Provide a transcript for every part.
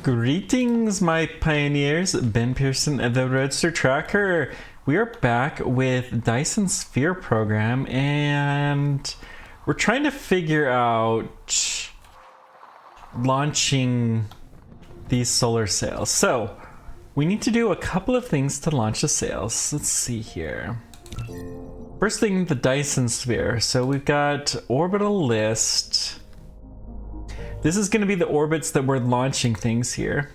Greetings, my pioneers. Ben Pearson, the Roadster Tracker. We are back with Dyson Sphere program, and we're trying to figure out launching these solar sails. So we need to do a couple of things to launch the sails. Let's see here. First thing, the Dyson Sphere. So we've got orbital list. This is going to be the orbits that we're launching things here.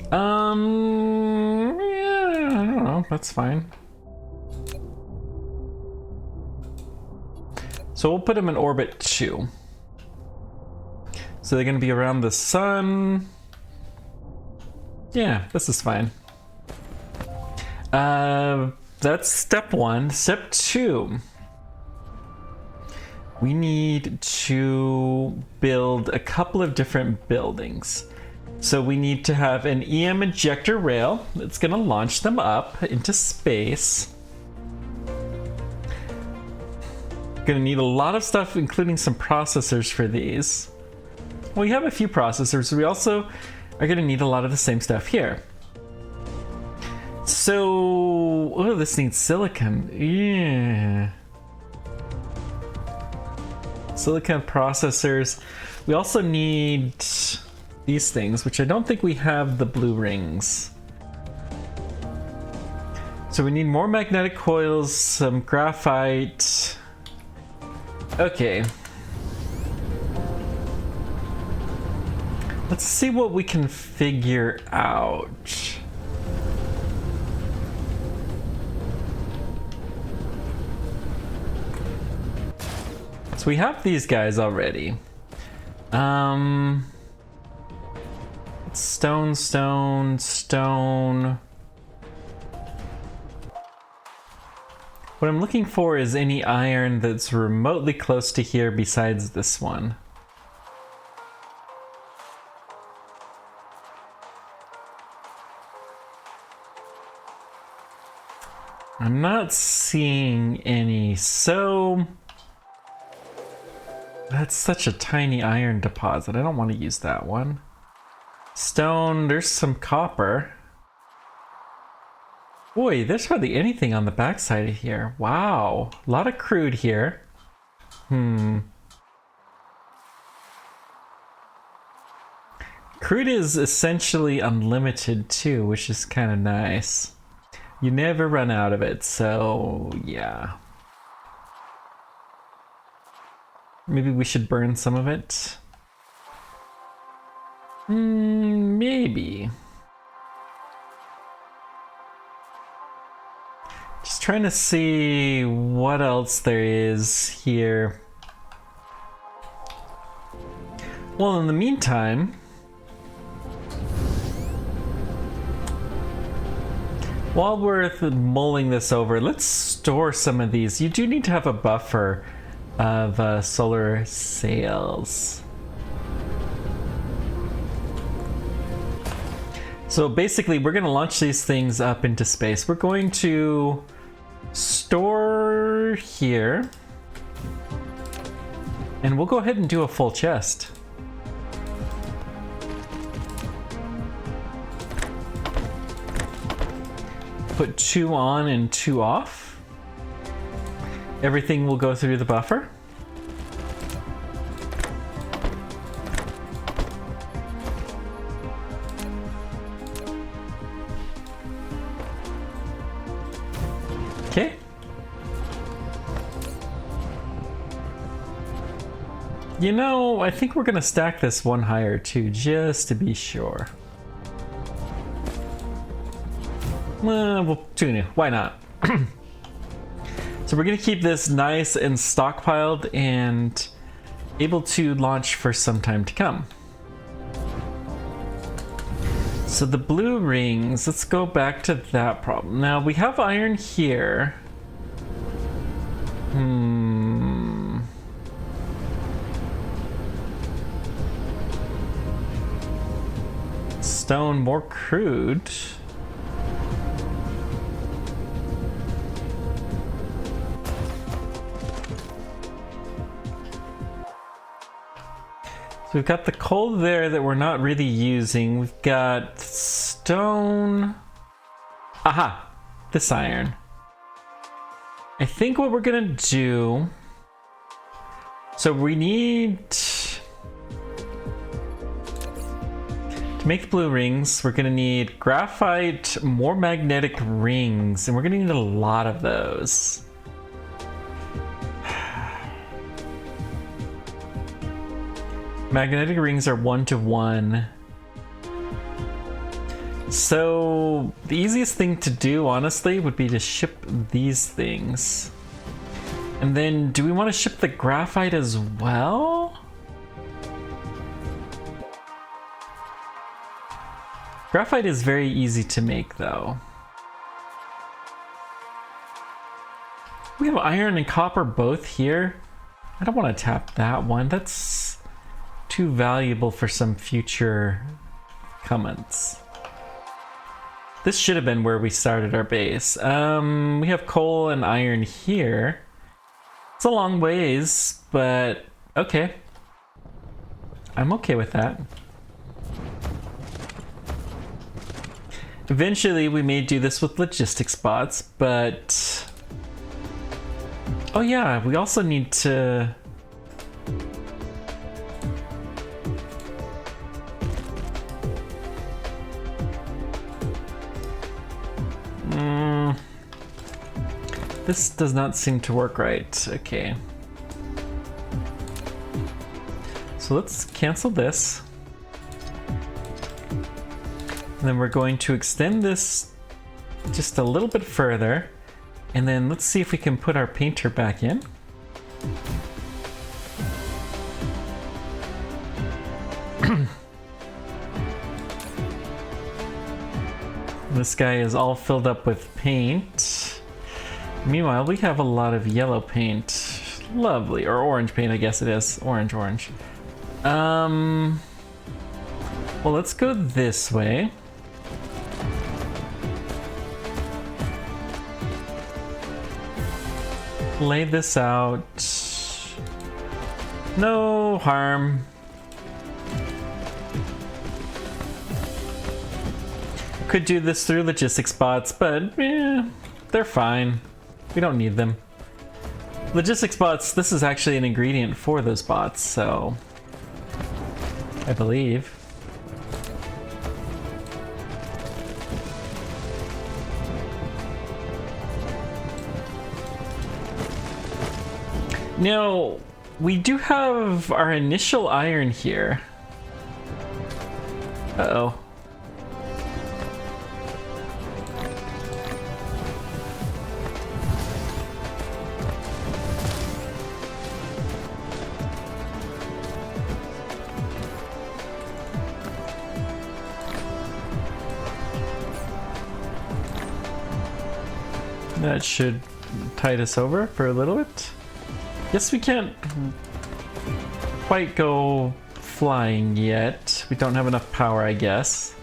Yeah, I don't know. That's fine. So we'll put them in orbit 2. So they're going to be around the sun. Yeah, this is fine. That's step 1. Step 2. We need to build a couple of different buildings. So we need to have an EM ejector rail that's going to launch them up into space. Going to need a lot of stuff, including some processors for these. Well, we have a few processors. We also are going to need a lot of the same stuff here. So, oh, this needs silicon. Yeah. Silicon processors. We also need these things, which I don't think we have the blue rings. So we need more magnetic coils, some graphite. Okay. Let's see what we can figure out. So we have these guys already. Stone, stone, stone. What I'm looking for is any iron that's remotely close to here besides this one. I'm not seeing any, so that's such a tiny iron deposit. I don't want to use that one. Stone, there's some copper. Boy, there's hardly anything on the backside of here. Wow, a lot of crude here. Crude is essentially unlimited too, which is kind of nice. You never run out of it, so yeah. Maybe we should burn some of it. Maybe. Just trying to see what else there is here. Well, in the meantime, while we're mulling this over, let's store some of these. You do need to have a buffer of solar sails. So basically, we're going to launch these things up into space. We're going to store here, and we'll go ahead and do a full chest. Put 2 on and 2 off. Everything will go through the buffer. Okay. You know, I think we're gonna stack this one higher too, just to be sure. We'll tune it. Why not? So we're gonna keep this nice and stockpiled and able to launch for some time to come. So the blue rings, let's go back to that problem. Now we have iron here. Stone, more crude. So we've got the coal there that we're not really using. We've got stone. Aha! This iron. I think what we're gonna do... So we need... To make the blue rings, we're gonna need graphite, more magnetic rings, and we're gonna need a lot of those. Magnetic rings are 1-to-1. So the easiest thing to do, honestly, would be to ship these things. And then, do we want to ship the graphite as well? Graphite is very easy to make, though. We have iron and copper both here. I don't want to tap that one. That's too valuable for some future comments. This should have been where we started our base. We have coal and iron here. It's a long ways, but okay. I'm okay with that. Eventually, we may do this with logistics bots, but... Oh yeah, we also need to... This does not seem to work right. Okay. So let's cancel this. And then we're going to extend this just a little bit further. And then let's see if we can put our painter back in. This guy is all filled up with paint. Meanwhile, we have a lot of yellow paint. Lovely. Or orange paint, I guess it is. Orange. Well, let's go this way. Lay this out. No harm. Could do this through logistics bots, but they're fine. We don't need them. Logistics bots, this is actually an ingredient for those bots, so I believe. Now, we do have our initial iron here. Uh-oh. That should tide us over for a little bit. Guess we can't quite go flying yet. We don't have enough power, I guess.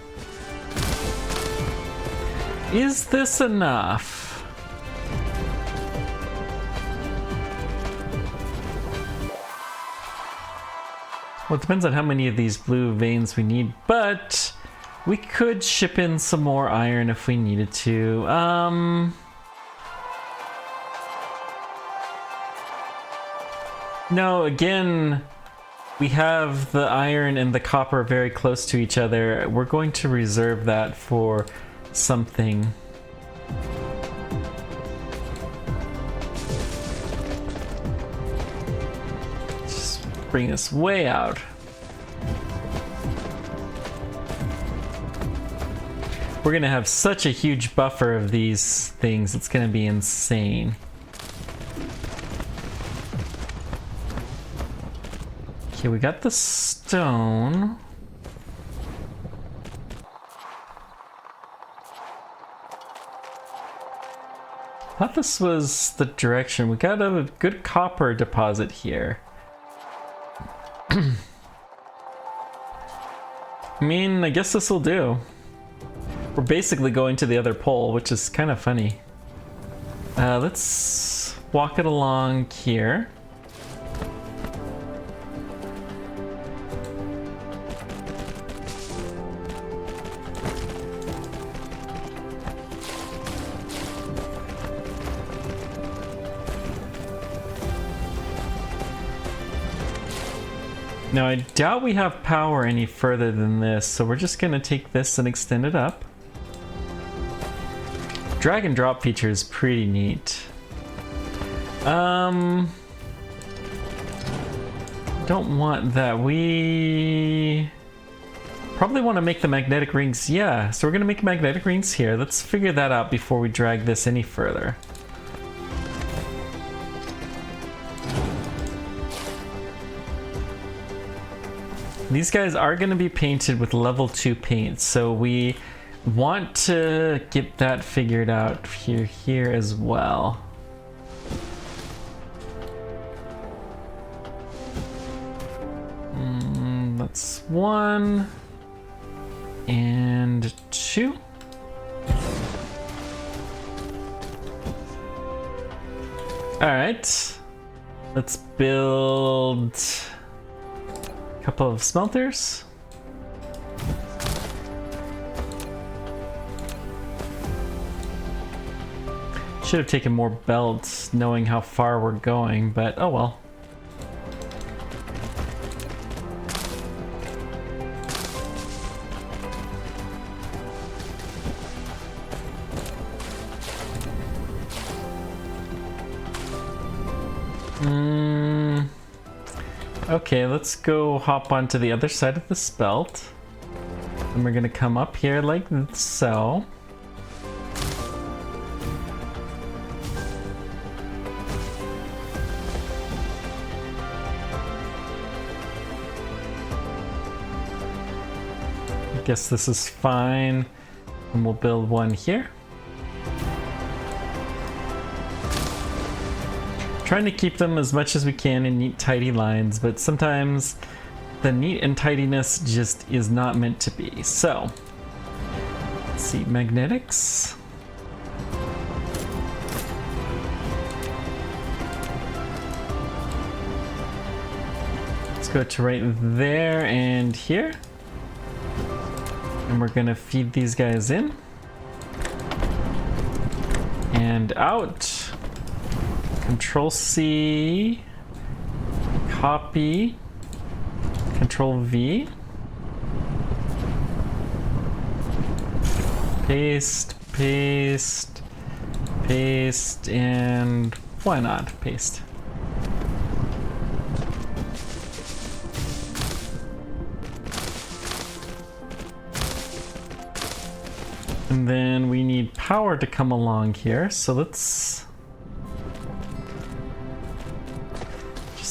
Is this enough? Well, it depends on how many of these blue veins we need, but we could ship in some more iron if we needed to. No, again, we have the iron and the copper very close to each other. We're going to reserve that for something. Just bring this way out. We're gonna have such a huge buffer of these things, it's gonna be insane. Okay, we got the stone. I thought this was the direction. We got a good copper deposit here. I mean, I guess this will do. We're basically going to the other pole, which is kind of funny. Let's walk it along here. Now I doubt we have power any further than this, so we're just gonna take this and extend it up. Drag and drop feature is pretty neat. Don't want that. We probably want to make the magnetic rings. Yeah, so we're gonna make magnetic rings here. Let's figure that out before we drag this any further. These guys are going to be painted with level 2 paint, so we want to get that figured out here as well. That's 1 and 2. All right, let's build couple of smelters. Should have taken more belts knowing how far we're going, but oh well. Okay, let's go hop onto the other side of this belt. And we're gonna come up here like so. I guess this is fine. And we'll build one here. Trying to keep them as much as we can in neat, tidy lines, but sometimes the neat and tidiness just is not meant to be. So, let's see, magnetics. Let's go to right there and here. And we're gonna feed these guys in. And out. Control C, copy, Control V, paste, paste, paste, and why not paste? And then we need power to come along here, so let's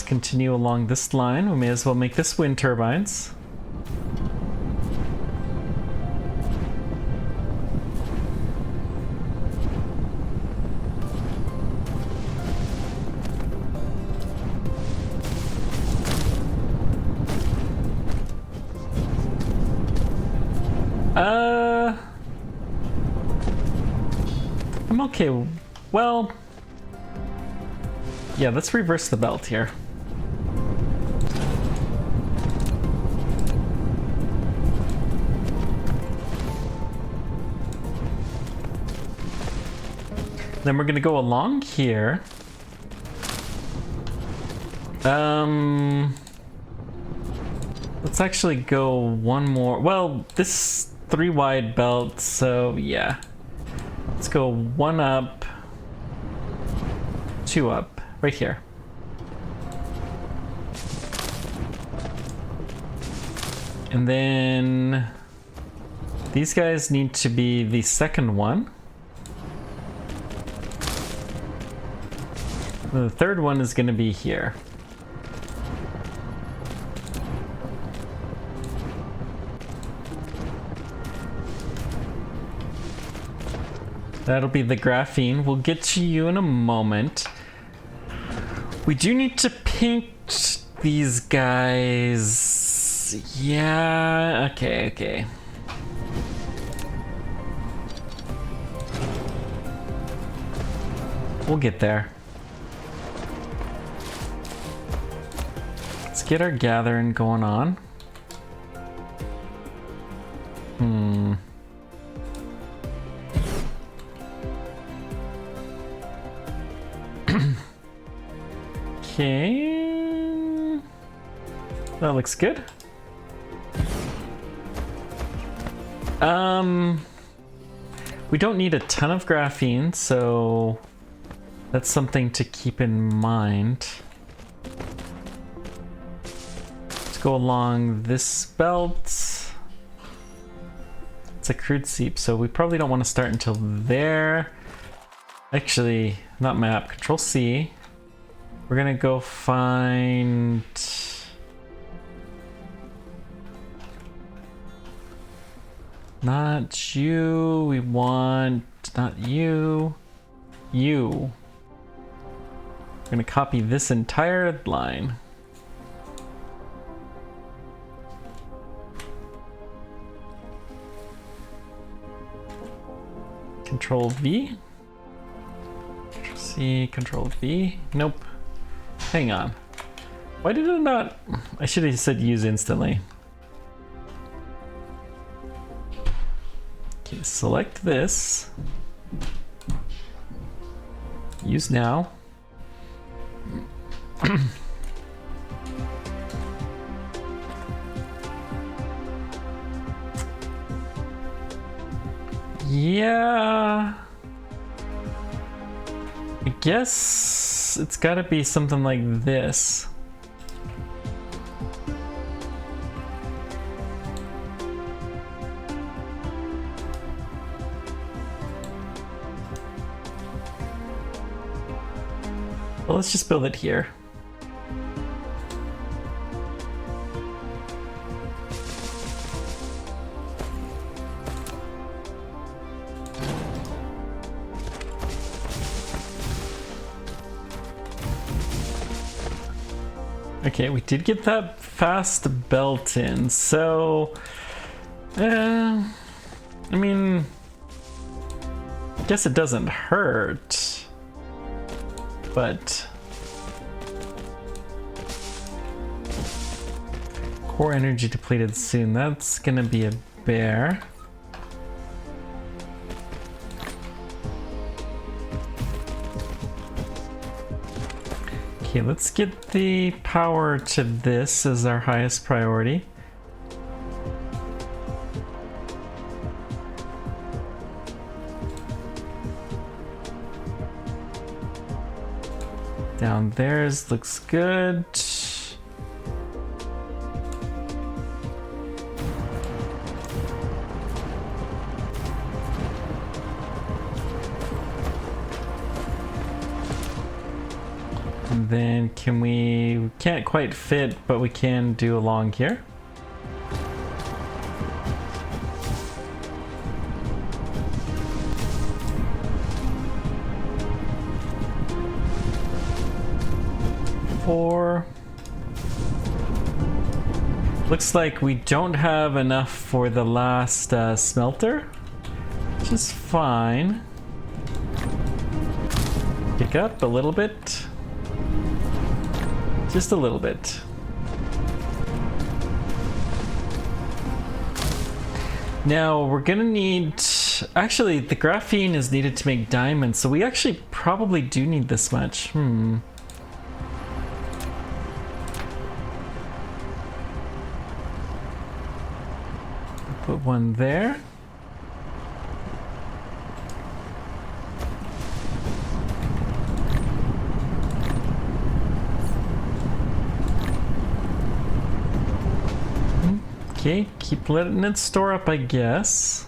continue along this line. We may as well make this wind turbines. I'm okay. Well, yeah, let's reverse the belt here. Then we're gonna go along here. Let's actually go one more. Well, this 3 wide belt, so yeah. Let's go 1 up, 2 up, right here. And then these guys need to be the second one. The third one is going to be here. That'll be the graphene. We'll get to you in a moment. We do need to paint these guys. Yeah, okay. We'll get there. Let's get our gathering going on. Okay. That looks good. We don't need a ton of graphene, so that's something to keep in mind. Let's go along this belt. It's a crude seep, so we probably don't want to start until there. Actually, not map, Control C. We're gonna go find... Not you, we want... Not you. You. We're gonna copy this entire line. Control V. Control C, Control V. Nope. Hang on. Why did it not? I should have said use instantly. Okay, select this. Use now. Yeah. I guess it's gotta be something like this. Well, let's just build it here. Okay, we did get that fast belt in, so... I mean... I guess it doesn't hurt. But... Core energy depleted soon, that's gonna be a bear. Okay, let's get the power to this as our highest priority. Down there's looks good. And then we can't quite fit, but we can do along here. Looks like we don't have enough for the last smelter, which is fine. Pick up a little bit. Just a little bit. Now we're gonna need... Actually, the graphene is needed to make diamonds, so we actually probably do need this much. Put one there. Okay, keep letting it store up, I guess.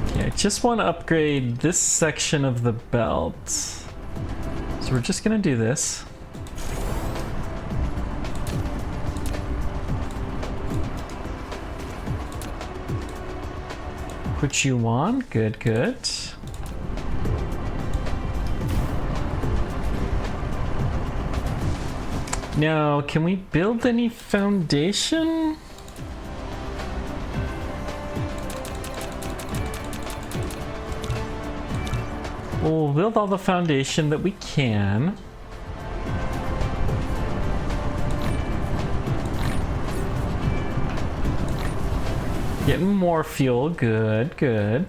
Okay, I just want to upgrade this section of the belt. So we're just gonna do this. Put you on. Good, good. Now, can we build any foundation? We'll build all the foundation that we can. Getting more fuel, good, good.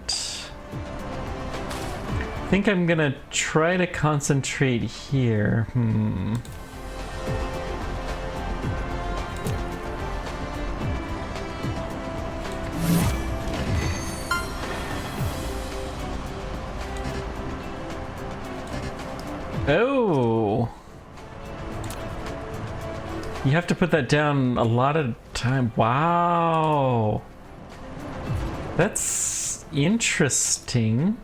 think I'm gonna try to concentrate here. Oh! You have to put that down a lot of time. Wow! That's interesting.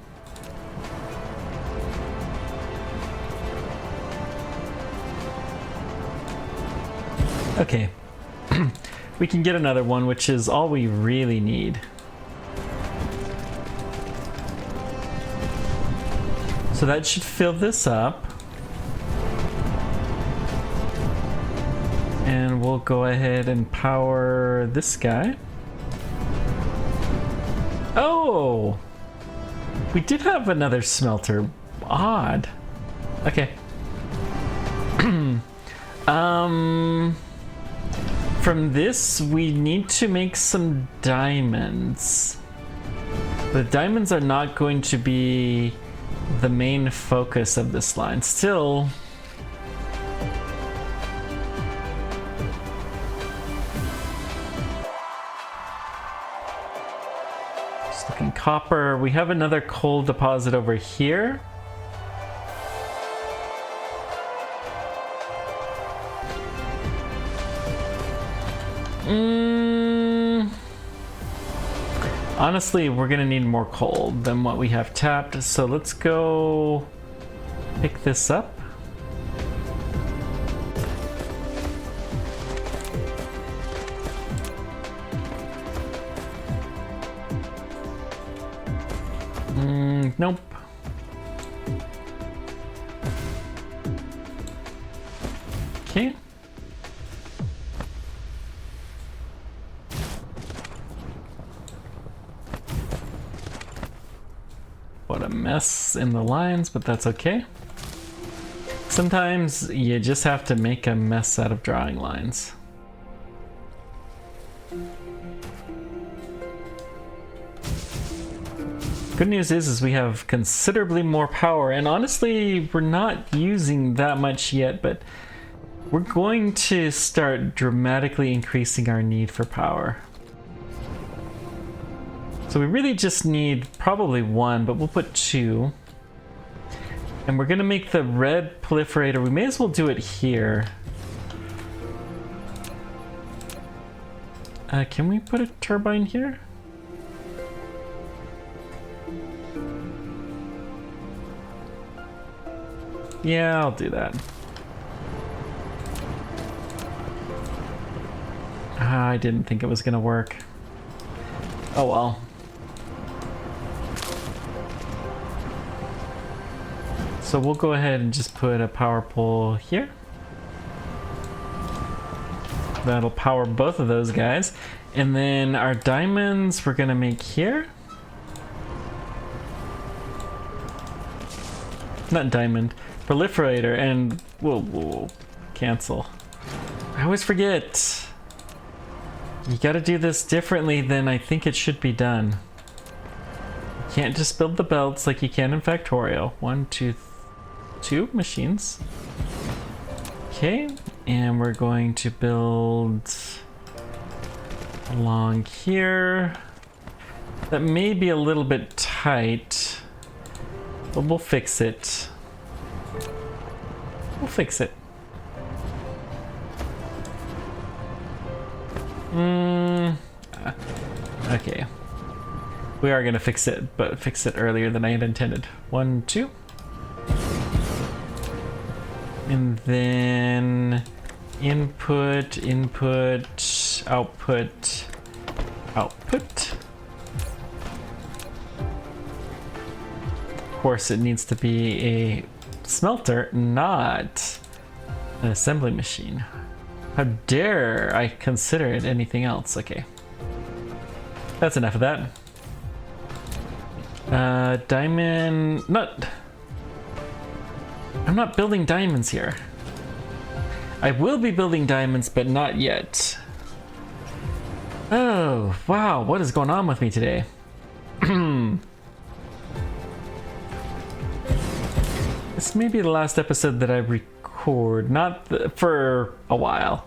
Okay. We can get another one, which is all we really need. So that should fill this up. And we'll go ahead and power this guy. Oh! We did have another smelter. Odd. Okay. From this, we need to make some diamonds. The diamonds are not going to be the main focus of this line. Still, just looking copper. We have another coal deposit over here. Honestly, we're gonna need more coal than what we have tapped, so let's go pick this up. Nope. Okay. What a mess in the lines, but that's okay. Sometimes you just have to make a mess out of drawing lines. Good news is we have considerably more power, and honestly, we're not using that much yet, but we're going to start dramatically increasing our need for power. So we really just need probably one, but we'll put two. And we're gonna make the red proliferator. We may as well do it here. Can we put a turbine here? Yeah, I'll do that. I didn't think it was gonna work. Oh well. So we'll go ahead and just put a power pole here. That'll power both of those guys. And then our diamonds we're gonna make here. Not diamond, proliferator, and whoa, cancel. I always forget. You gotta do this differently than I think it should be done. You can't just build the belts like you can in Factorio. 1, 2, 2 machines. Okay, and we're going to build along here. That may be a little bit tight, but we'll fix it. We'll fix it. Okay. We are gonna fix it, but fix it earlier than I had intended. 1, 2. And then input, input, output, output. Of course, it needs to be a smelter, not an assembly machine. How dare I consider it anything else? Okay. That's enough of that. Diamond... I'm not building diamonds here. I will be building diamonds, but not yet. Oh, wow, what is going on with me today? This may be the last episode that I record, for a while.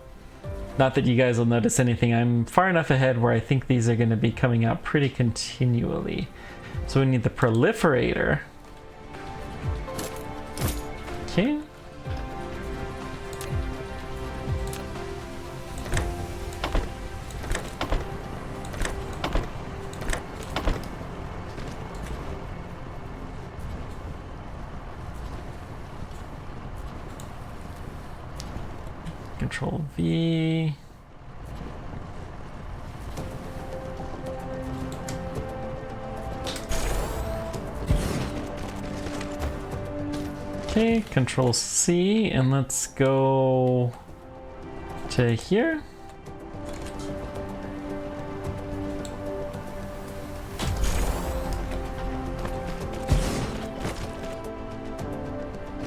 Not that you guys will notice anything. I'm far enough ahead where I think these are going to be coming out pretty continually. So we need the proliferator. Okay. Control V. Okay, Control C, and let's go to here.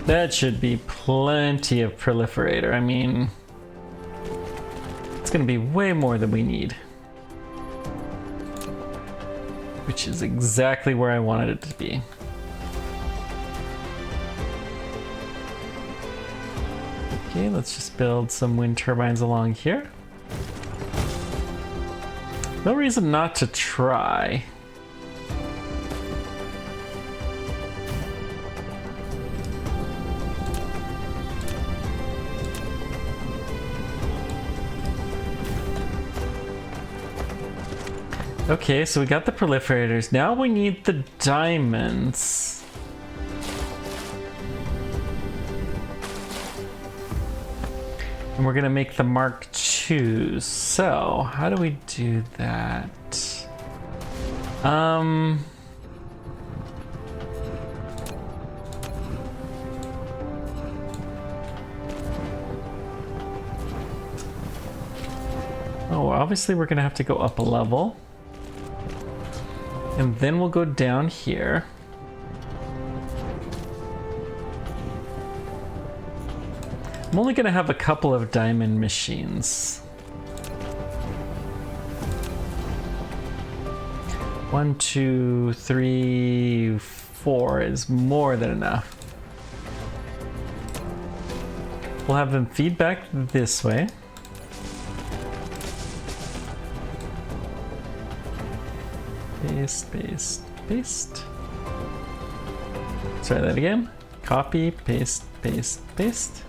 That should be plenty of proliferator. I mean, it's gonna be way more than we need. Which is exactly where I wanted it to be. Okay, let's just build some wind turbines along here. No reason not to try. Okay, so we got the proliferators. Now we need the diamonds. And we're gonna make the Mark IIs. So, how do we do that? Oh, obviously we're gonna have to go up a level. And then we'll go down here. I'm only gonna have a couple of diamond machines. 1, 2, 3, 4 is more than enough. We'll have them feed back this way. Paste, paste, paste. Let's try that again. Copy, paste, paste, paste.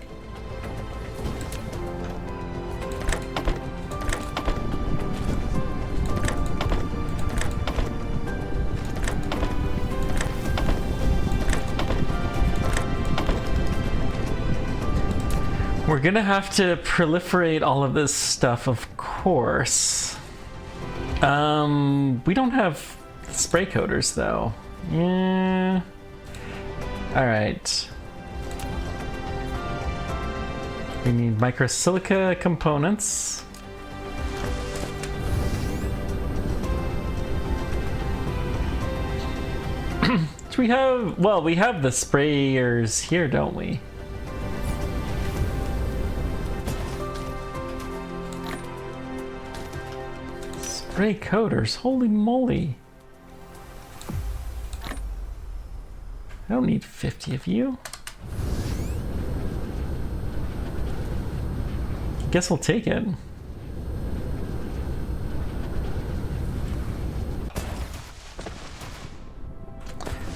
We're gonna have to proliferate all of this stuff, of course. We don't have spray coaters though. Yeah. All right. We need microsilica components. Do we have, well, we have the sprayers here, don't we? Spray coaters, holy moly. I don't need 50 of you. Guess we'll take it.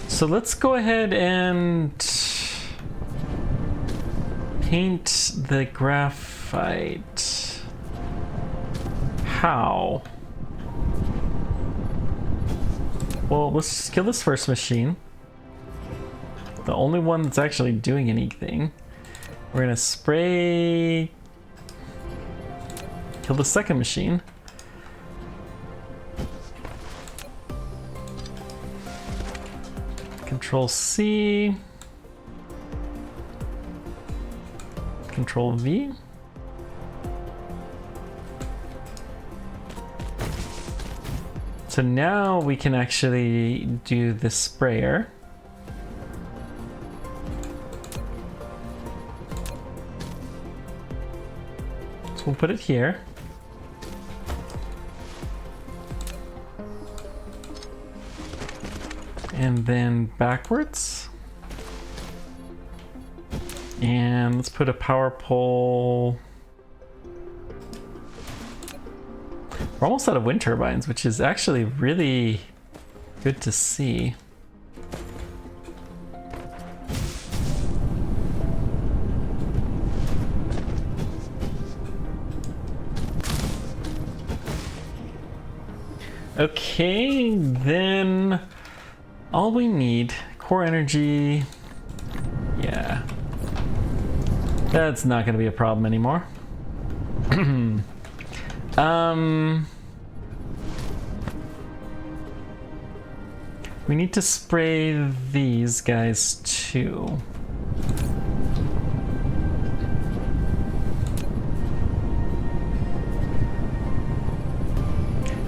So let's go ahead and paint the graphite. How? Well, let's just kill this first machine. The only one that's actually doing anything. We're gonna spray... Kill the second machine. Control C. Control V. So now we can actually do the sprayer. So we'll put it here. And then backwards. And let's put a power pole. We're almost out of wind turbines, which is actually really good to see. Okay, then all we need, core energy, yeah. That's not gonna be a problem anymore. We need to spray these guys too.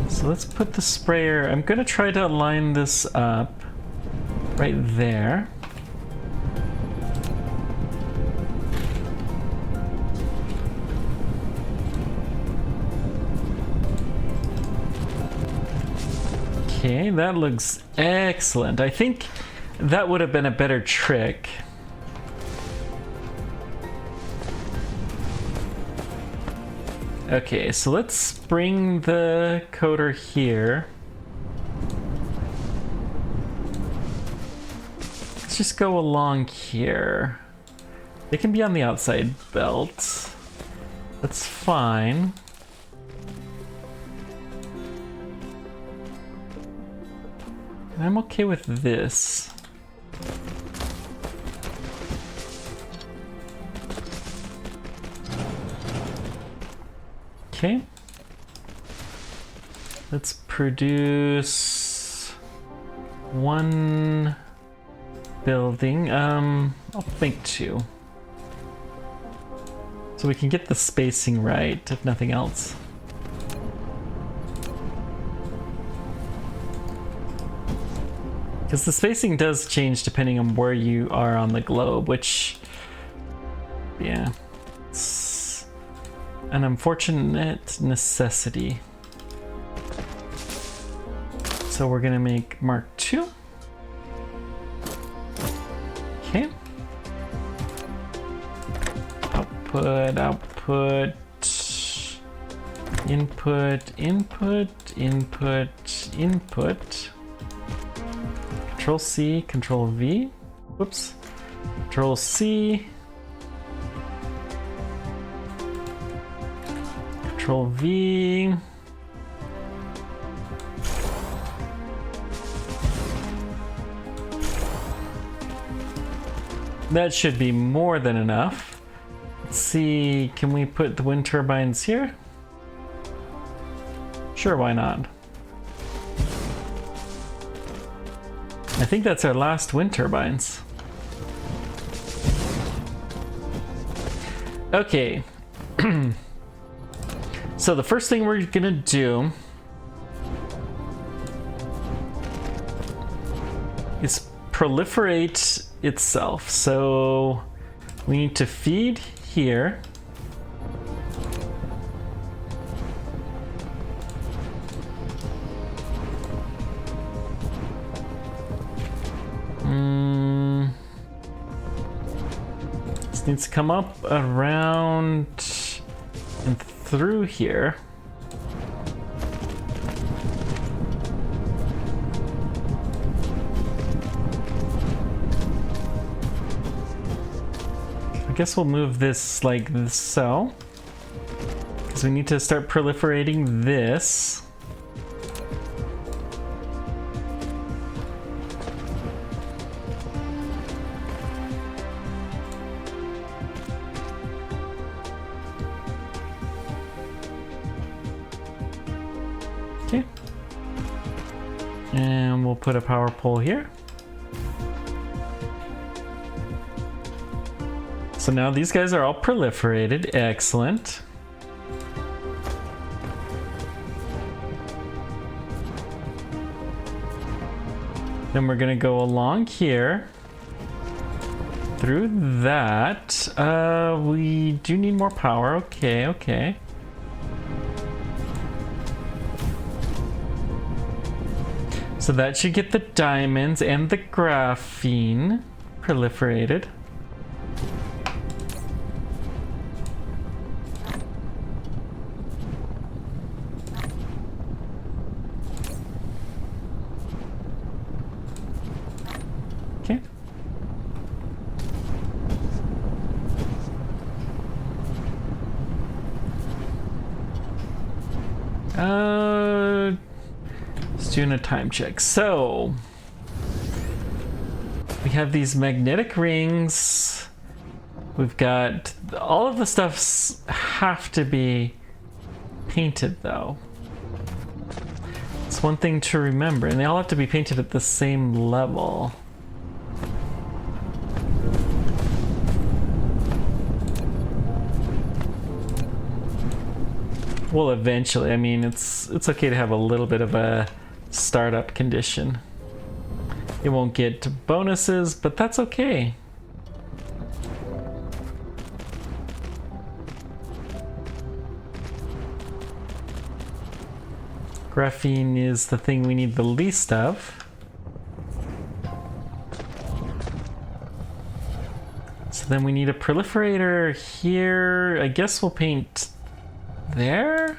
So let's put the sprayer, I'm gonna try to line this up right there. Okay, that looks excellent. I think that would have been a better trick. Okay, so let's bring the coder here. Let's just go along here. They can be on the outside belt. That's fine. I'm okay with this. Okay. Let's produce one building. I'll make two. So we can get the spacing right, if nothing else. Because the spacing does change depending on where you are on the globe, which, yeah, it's an unfortunate necessity. So we're gonna make Mark II. Okay. Output, output, input, input, input, input. Control C, Control V. Whoops. Control C. Control V. That should be more than enough. Let's see, can we put the wind turbines here? Sure, why not? I think that's our last wind turbines. Okay. So the first thing we're gonna do is proliferate itself. So we need to feed here. This needs to come up around and through here. I guess we'll move this like so, because we need to start proliferating this. Okay. And we'll put a power pole here. So now these guys are all proliferated. Excellent. Then we're gonna go along here through that. We do need more power. Okay, okay. So that should get the diamonds and the graphene proliferated. Just doing a time check. So we have these magnetic rings. We've got all of the stuffs have to be painted though. It's one thing to remember, and they all have to be painted at the same level. Well, eventually, I mean, it's okay to have a little bit of a startup condition. It won't get bonuses, but that's okay. Graphene is the thing we need the least of. So then we need a proliferator here. I guess we'll paint there.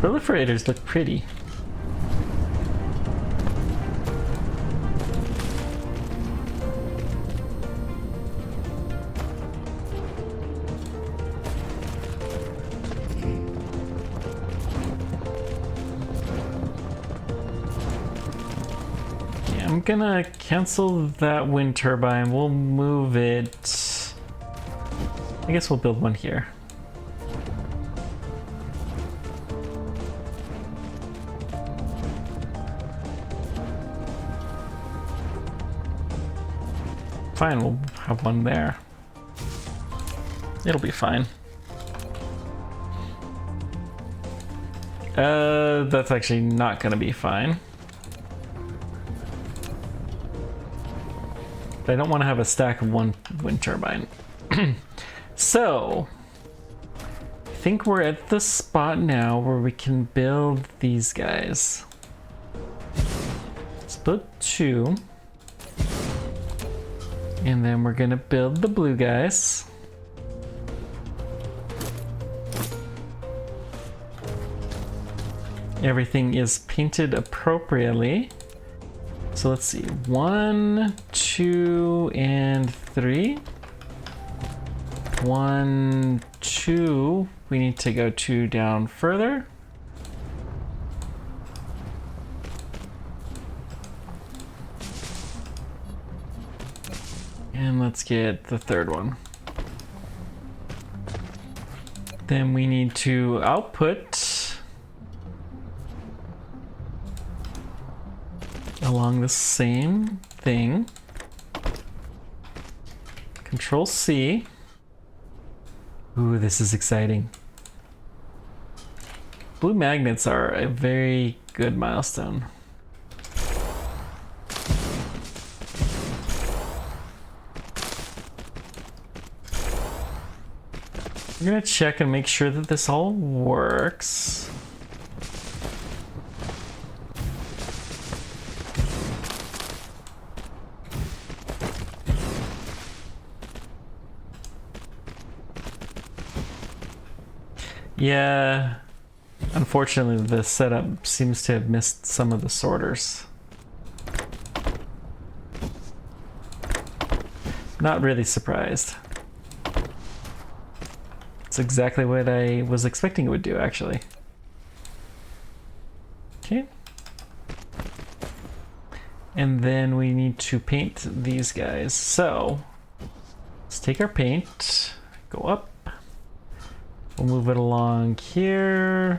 Proliferators look pretty. I'm gonna cancel that wind turbine. We'll move it. I guess we'll build one here. Fine, we'll have one there. It'll be fine. That's actually not gonna be fine. But I don't want to have a stack of one wind turbine. So, I think we're at the spot now where we can build these guys. Let's build two. And then we're gonna build the blue guys. Everything is painted appropriately. So let's see, 1, 2, and 3. 1, 2, we need to go 2 down further. And let's get the third one. Then we need to output along the same thing. Control C. Ooh, this is exciting. Blue magnets are a very good milestone. We're gonna check and make sure that this all works. Yeah, unfortunately the setup seems to have missed some of the sorters. Not really surprised. It's exactly what I was expecting it would do, actually. Okay. And then we need to paint these guys. So, let's take our paint, go up. We'll move it along here.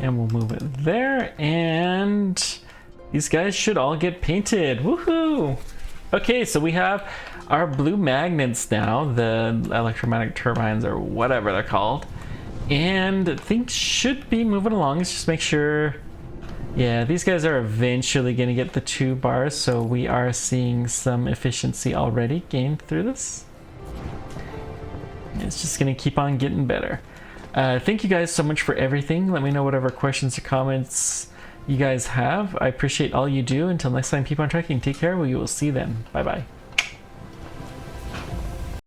And we'll move it there, and these guys should all get painted. Woohoo! Okay, so we have our blue magnets now, the electromagnetic turbines or whatever they're called. And things should be moving along. Let's just make sure. Yeah, these guys are eventually going to get the 2 bars, so we are seeing some efficiency already gained through this. It's just going to keep on getting better. Thank you guys so much for everything. Let me know whatever questions or comments you guys have. I appreciate all you do. Until next time, keep on tracking. Take care. We will see you then. Bye bye.